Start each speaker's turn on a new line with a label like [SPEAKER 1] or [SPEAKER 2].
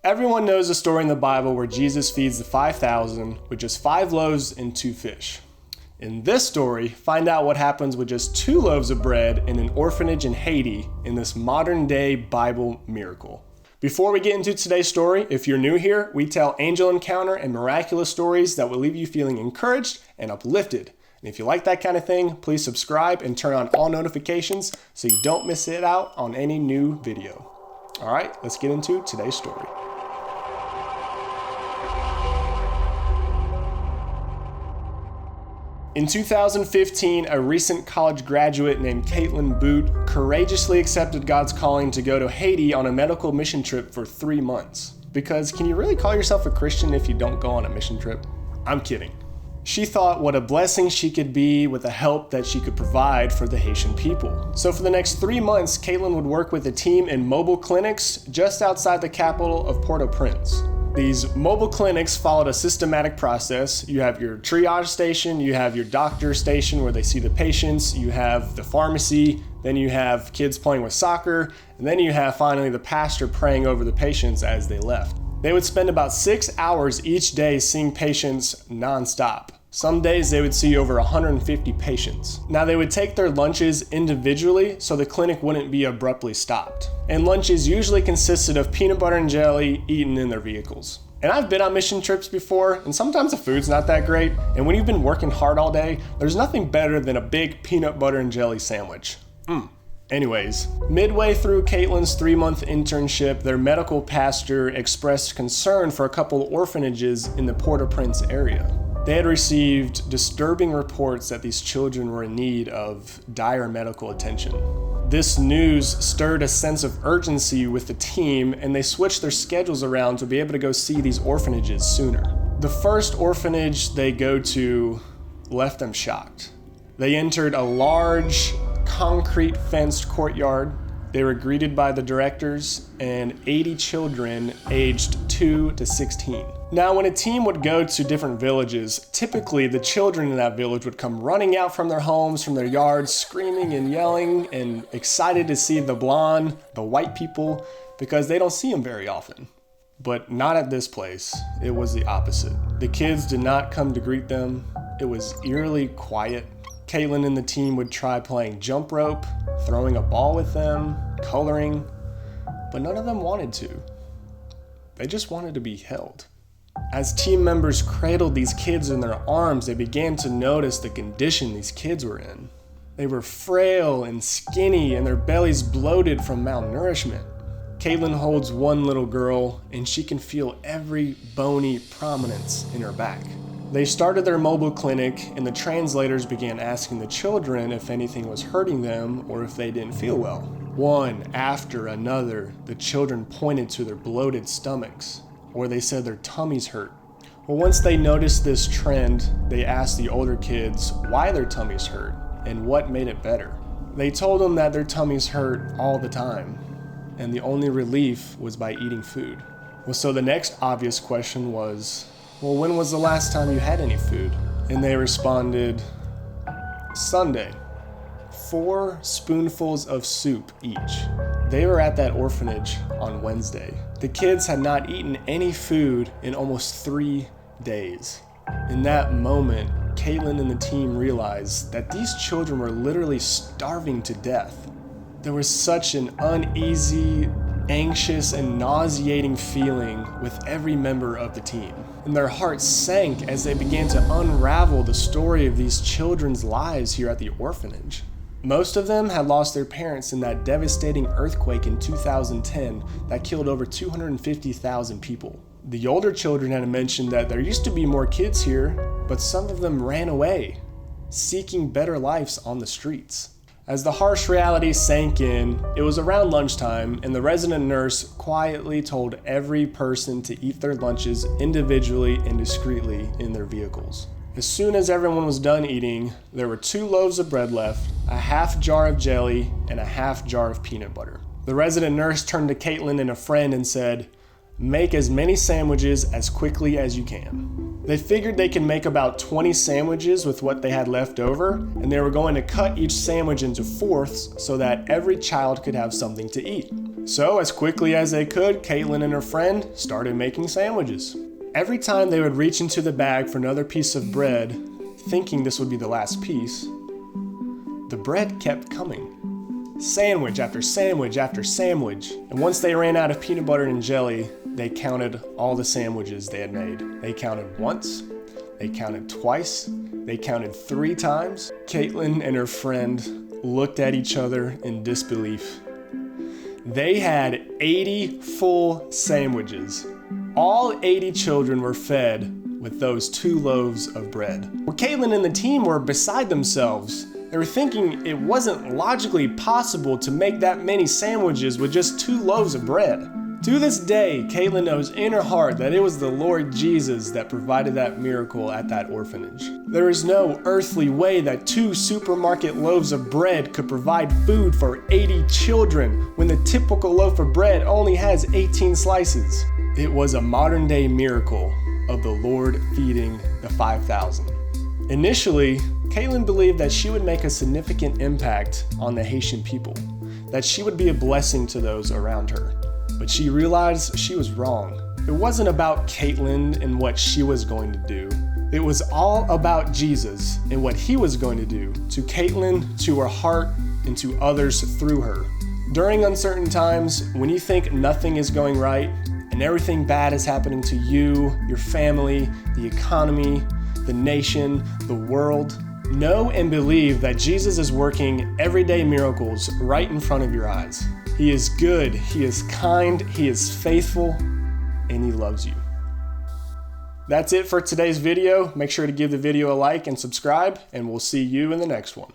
[SPEAKER 1] Everyone knows the story in the Bible where Jesus feeds the 5,000 with just 5 loaves and 2 fish. In this story, find out what happens with just 2 loaves of bread in an orphanage in Haiti in this modern day Bible miracle. Before we get into today's story, if you're new here, we tell angel encounter and miraculous stories that will leave you feeling encouraged and uplifted. And if you like that kind of thing, please subscribe and turn on all notifications so you don't miss it out on any new video. All right, let's get into today's story. In 2015, a recent college graduate named Caitlin Boot courageously accepted God's calling to go to Haiti on a medical mission trip for 3 months. Because can you really call yourself a Christian if you don't go on a mission trip? I'm kidding. She thought what a blessing she could be with the help that she could provide for the Haitian people. So for the next 3 months, Caitlin would work with a team in mobile clinics just outside the capital of Port-au-Prince. These mobile clinics followed a systematic process. You have your triage station, you have your doctor station where they see the patients, you have the pharmacy, then you have kids playing with soccer, and then you have finally the pastor praying over the patients as they left. They would spend about 6 hours each day seeing patients nonstop. Some days they would see over 150 patients. Now they would take their lunches individually so the clinic wouldn't be abruptly stopped. And lunches usually consisted of peanut butter and jelly eaten in their vehicles. And I've been on mission trips before, and sometimes the food's not that great. And when you've been working hard all day, there's nothing better than a big peanut butter and jelly sandwich. Anyways, midway through Caitlin's 3-month internship, their medical pastor expressed concern for a couple orphanages in the Port-au-Prince area. They had received disturbing reports that these children were in need of dire medical attention. This news stirred a sense of urgency with the team, and they switched their schedules around to be able to go see these orphanages sooner. The first orphanage they go to left them shocked. They entered a large, concrete fenced courtyard. They were greeted by the directors and 80 children aged 2 to 16. Now, when a team would go to different villages, typically the children in that village would come running out from their homes, from their yards, screaming and yelling and excited to see the blonde, the white people, because they don't see them very often. But not at this place. It was the opposite. The kids did not come to greet them. It was eerily quiet. Caitlin and the team would try playing jump rope, throwing a ball with them, coloring, but none of them wanted to. They just wanted to be held. As team members cradled these kids in their arms, they began to notice the condition these kids were in. They were frail and skinny, and their bellies bloated from malnourishment. Caitlin holds one little girl, and she can feel every bony prominence in her back. They started their mobile clinic, and the translators began asking the children if anything was hurting them or if they didn't feel well. One after another, the children pointed to their bloated stomachs, or they said their tummies hurt. Well, once they noticed this trend, they asked the older kids why their tummies hurt and what made it better. They told them that their tummies hurt all the time, and the only relief was by eating food. Well, so the next obvious question was, well, when was the last time you had any food? And they responded, Sunday. 4 spoonfuls of soup each. They were at that orphanage on Wednesday. The kids had not eaten any food in almost 3 days. In that moment, Caitlin and the team realized that these children were literally starving to death. There was such an uneasy, anxious, and nauseating feeling with every member of the team. And their hearts sank as they began to unravel the story of these children's lives here at the orphanage. Most of them had lost their parents in that devastating earthquake in 2010 that killed over 250,000 people. The older children had mentioned that there used to be more kids here, but some of them ran away, seeking better lives on the streets. As the harsh reality sank in, it was around lunchtime, and the resident nurse quietly told every person to eat their lunches individually and discreetly in their vehicles. As soon as everyone was done eating, there were 2 loaves of bread left, a half jar of jelly, and a half jar of peanut butter. The resident nurse turned to Caitlin and a friend and said, "Make as many sandwiches as quickly as you can." They figured they could make about 20 sandwiches with what they had left over, and they were going to cut each sandwich into fourths so that every child could have something to eat. So as quickly as they could, Caitlin and her friend started making sandwiches. Every time they would reach into the bag for another piece of bread, thinking this would be the last piece, the bread kept coming. Sandwich after sandwich after sandwich. And once they ran out of peanut butter and jelly, they counted all the sandwiches they had made. They counted once, they counted twice, they counted 3 times. Caitlin and her friend looked at each other in disbelief. They had 80 full sandwiches. All 80 children were fed with those 2 loaves of bread. Well, Caitlin and the team were beside themselves. They were thinking it wasn't logically possible to make that many sandwiches with just 2 loaves of bread. To this day, Caitlin knows in her heart that it was the Lord Jesus that provided that miracle at that orphanage. There is no earthly way that 2 supermarket loaves of bread could provide food for 80 children when the typical loaf of bread only has 18 slices. It was a modern day miracle of the Lord feeding the 5,000. Initially, Caitlin believed that she would make a significant impact on the Haitian people, that she would be a blessing to those around her. But she realized she was wrong. It wasn't about Caitlin and what she was going to do. It was all about Jesus and what he was going to do to Caitlin, to her heart, and to others through her. During uncertain times, when you think nothing is going right and everything bad is happening to you, your family, the economy, the nation, the world, know and believe that Jesus is working everyday miracles right in front of your eyes. He is good, he is kind, he is faithful, and he loves you. That's it for today's video. Make sure to give the video a like and subscribe, and we'll see you in the next one.